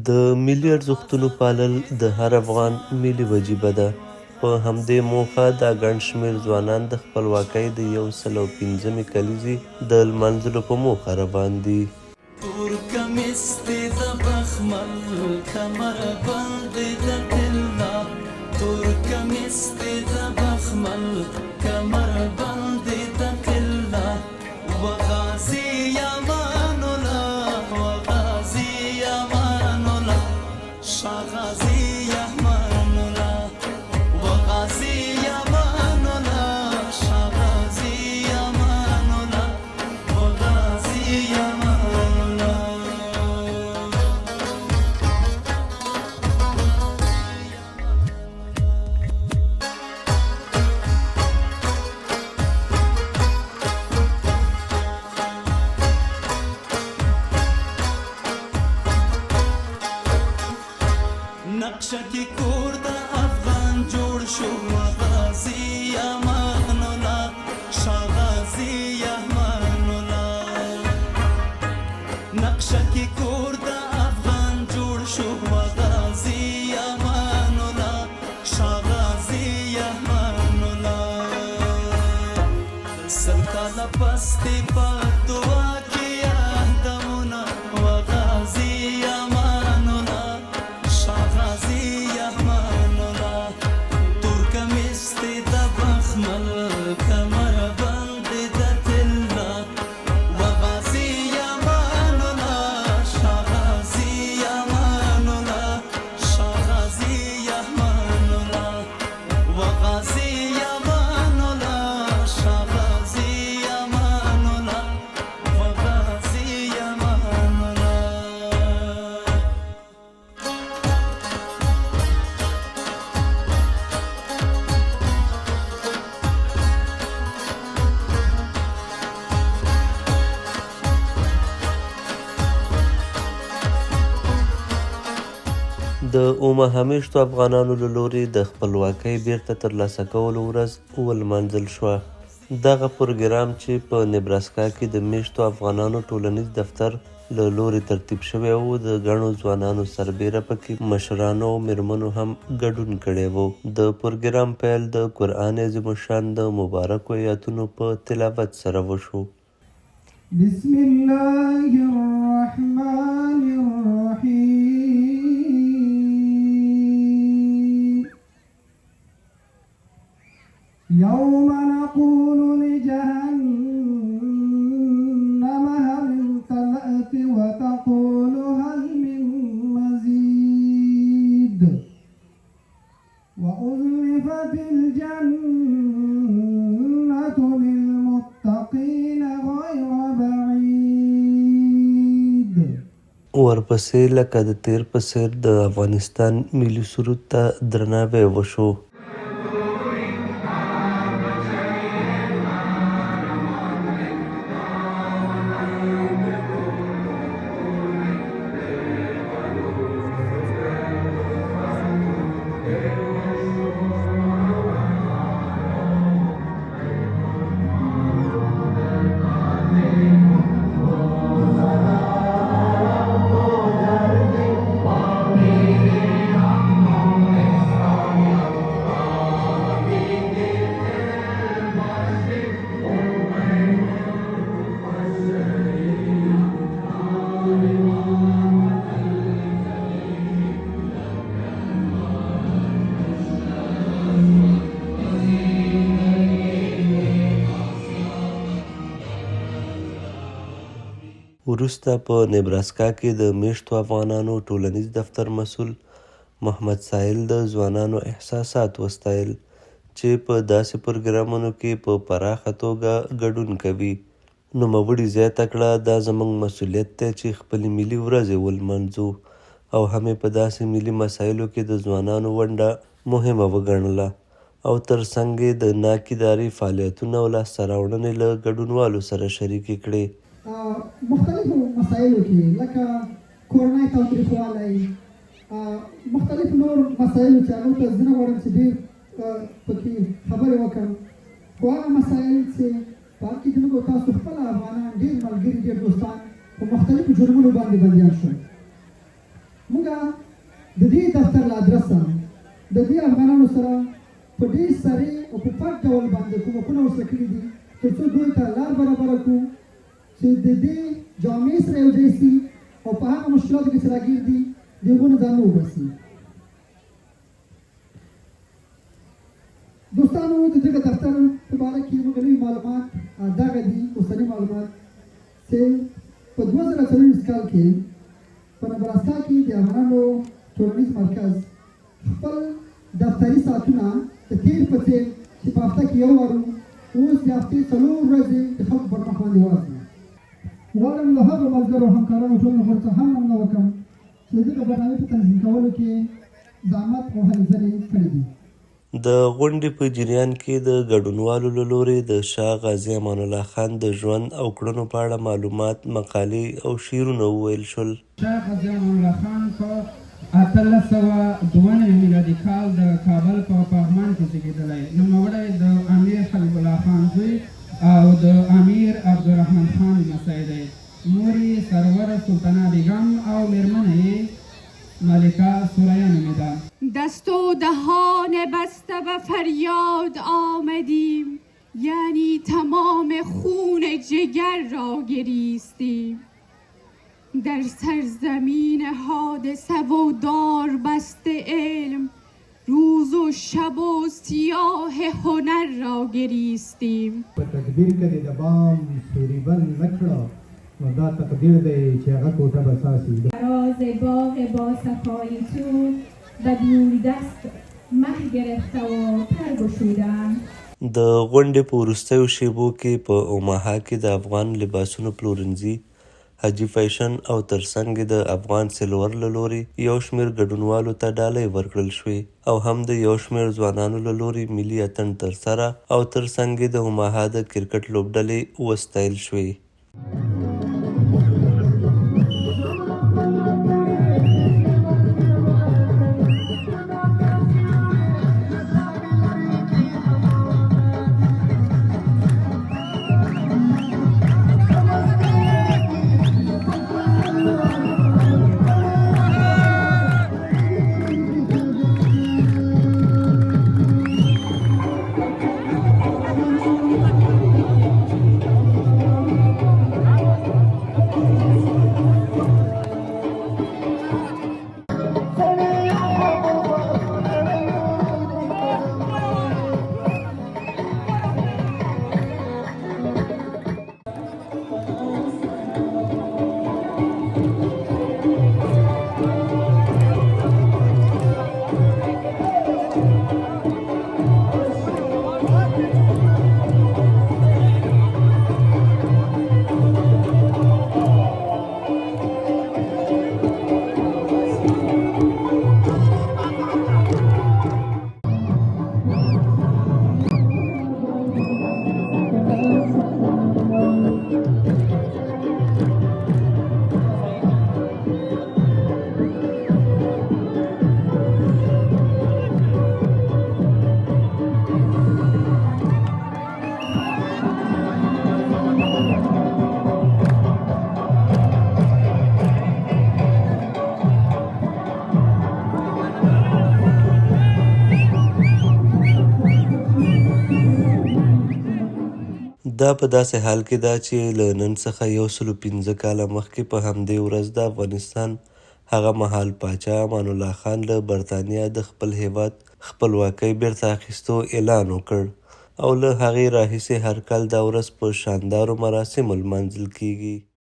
د ملي ارزښتونو پالل د هر افغان ملي وجیبه ده. په همدې موخه دا ګڼ شمېر ځوانان د خپلواکۍ د 105مې کلیزې د لمانځلو په موخه روان دي. تور کمیس دې د بخمل کمر بند د طلا، تور کمیس دې د بخمل کمر بند د طلا، وغازي امان الله وغازي امان الله شغازي امان الله وغازي امان الله شغازي امان الله وغازي امان الله. نقشه کې کور د افغان جوړ شو غازي امان الله شغازي امان الله. نقشه کې کور د افغان جوړ شو غازي امان الله شغازي امان الله. سل کاله پس دې په دعا کې یادونه وغازي امان الله شغازي امان الله. تور کمیس دې د بخمل کمر بند د طلا، وغازي امان الله شغازي امان الله شغازي امان الله وغازي امان الله شغازي امان الله وغازي امان الله. د اومه همیشتو افغانانو له لوري د خپلواکۍ بیرته ترلاسه کولو ورځ ولمانځل شوه. دغه پروګرام چې په نیبراسکا کې د میشتو افغانانو ټولنیز دفتر له لوري ترتیب شوی و، د ګڼو ځوانانو سربیره پکې مشرانو او میرمنو هم ګډون کړی و. د پروګرام پیل د قرآن عظیم الشان د مبارکو آیاتونو په تلاوت سره وشو. بسم الله الرحمن الرحيم يوم نقول لجهنم هل امتلأت وتقول هل من مزيد وأزلفت الجنة للمتقين غير بعيد. ورپسې لکه د تیر په څېر د افغانستان ملي سرود ته درناوی وشو. وروسته په نیبراسکا کې د میشتو افغانانو ټولنیز دفتر مسؤل محمد سایل د ځوانانو احساسات وستایل چې په داسې پروګرامونو کې په پراخه توګه ګډون کوي. نوموړي زیاته کړه، دا زموږ مسؤلیت دی چې خپلې ملي ورځې ولمانځو او هم په داسې ملي مسایلو کې د ځوانانو ونډه مهمه وګڼله او ترڅنګ یې د ناکیداري فعالیتونه او لاسته راوړنې له ګډونوالو سره شریکې کړې. مختلفو مسایلو کې لکه کورنۍ تاوتریخوالی، مختلف نور مسایلو چې هغو ته زه نه غواړم چې ډېر پکې خبرې وکړم، خو هغه مسایل چې په هغه کې زموږ او تاسو خپل افغانان ډېر ملګري ډېر دوستان په مختلفو جرمونو باندې بندیان شول. موږ د دې دفتر له ادرسه د دې افغانانو سره په ډېر سریع او په پټ ډول باندې کومکونه ورسره کړي دي تر څو دوی ته لار برابره کړو چې د دې جامعې سره یو ځای شي او په هغه مشکلاتو کې چې راګیر دي د هغو نه ځان وباسي. دوستانو د دغه دفتر په باره کې موږ نوي معلومات دغه دي اوسني معلومات چې په 2024 کال کې په نبراسکا کې د افغانانو ټولنیز مرکز خپل دفتري ساعتونه د تېر په څېر چې په هفته کې یو وار اوس د هفتې 4 ورځې د خلکو پر مخ باندې واخلي. غواړم له هغو ملګرو همکارانو ټولو لپاره څه هم مننه وکړم چې د دغه برنامې په تنظیم کولو کې زحمت او هلې ځلې کړي دي. د غونډې په جریان کې د ګډونوالو له لورې د شاه غازي امان الله خان د ژوند او کړنو په اړه معلومات، مقالې او شعرونه وویل شول. شاه غازي امان الله خان په 1892 میلادي کال د کابل په پغمان کې زیږېدلی. نوموړی د امیر حبیب الله خان زوی او د امیر عبدالرحمن خان لمسی دی. مور یې سرور سلطانه بیگم او میرمنه یې ملکه ثریا نومیده. دست و دهان بسته و فریاد آمدیم، یعنی تمام خون جگر را گریستیم. در سرزمین حادثه و دار بسته علم، روز و شب و سیاه هنر را گریستیم. په تدبیر کې د بام سوری بند نکړه نو دا تقدیر دی چې هغه کوټه به ساسي. فراز باغ با صفای تو و دوردست مه گرفته و پر گشودم. د غونډې په وروستیو شیبو کې په اوماها کې د افغان لباسونو پلورنځي حاجي فیشن او ترڅنګ د افغان سلور له لوري یو شمېر ګډونوالو ته ډالۍ ورکړل شوې او هم د یو شمېر ځوانانو له لوري ملي اتڼ ترسره او ترڅنګ د اوماها د کرکټ لوبډلې وستایل شوې. دا په داسې حال کې ده چې له نن څخه 105 کاله مخکې په همدې ورځ د افغانستان هغه مهال پاچا امان الله خان له برطانیا د خپل هیواد خپلواکۍ بیرته اخیستو اعلان وکړ او له هغې راهیسې هر کال دا ورځ په شاندارو مراسمو لمانځل کیږي.